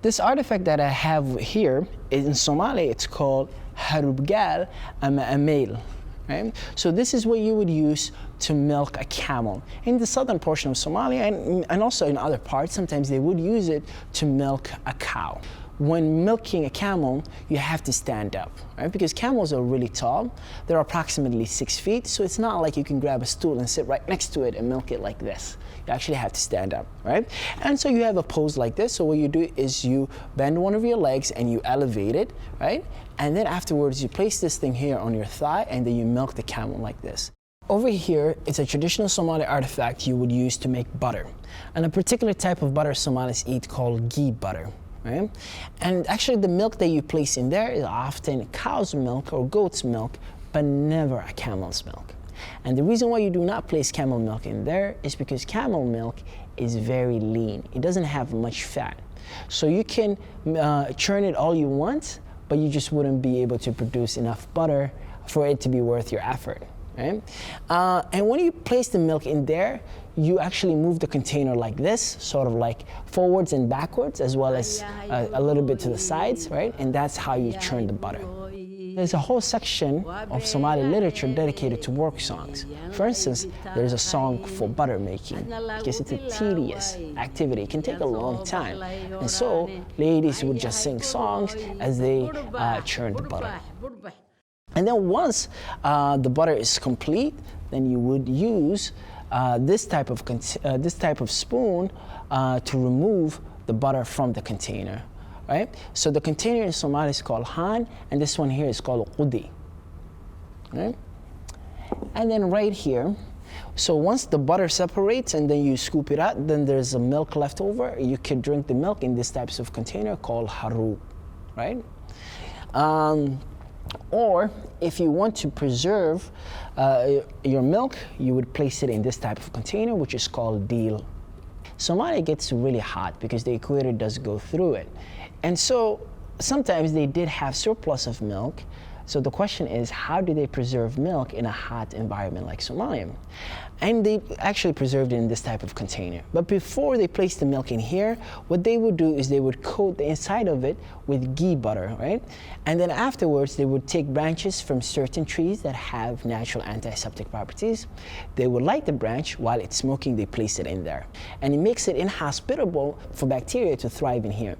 This artifact that I have here in Somali, it's called harubgal ama amail. Right? So this is what you would use to milk a camel. In the southern portion of Somalia and also in other parts, sometimes they would use it to milk a cow. When milking a camel, you have to stand up, right? Because camels are really tall. They're approximately 6 feet, so it's not like you can grab a stool and sit right next to it and milk it like this. You actually have to stand up, right? And so you have a pose like this. So what you do is you bend one of your legs and you elevate it, right? And then afterwards, you place this thing here on your thigh and then you milk the camel like this. Over here, it's a traditional Somali artifact you would use to make butter. And a particular type of butter Somalis eat called ghee butter. Right? And actually the milk that you place in there is often cow's milk or goat's milk, but never a camel's milk. And the reason why you do not place camel milk in there is because camel milk is very lean. It doesn't have much fat. So you can churn it all you want, but you just wouldn't be able to produce enough butter for it to be worth your effort. Right? And when you place the milk in there, you actually move the container like this, sort of like forwards and backwards, as well as a little bit to the sides, right? And that's how you churn the butter. There's a whole section of Somali literature dedicated to work songs. For instance, there's a song for butter making, because it's a tedious activity. It can take a long time. And so ladies would just sing songs as they churn the butter. And then once the butter is complete, then you would use this type of spoon to remove the butter from the container, right? So the container in Somali is called han, and this one here is called qudi, right? And then right here, so once the butter separates and then you scoop it out, then there's a milk left over. You can drink the milk in this types of container called harub, right? Or if you want to preserve your milk, you would place it in this type of container, which is called deal. Somalia gets really hot because the equator does go through it. And so sometimes they did have surplus of milk. So the question is, how do they preserve milk in a hot environment like Somalia? And they actually preserved it in this type of container. But before they placed the milk in here, what they would do is they would coat the inside of it with ghee butter, right? And then afterwards, they would take branches from certain trees that have natural antiseptic properties. They would light the branch. While it's smoking, they place it in there. And it makes it inhospitable for bacteria to thrive in here.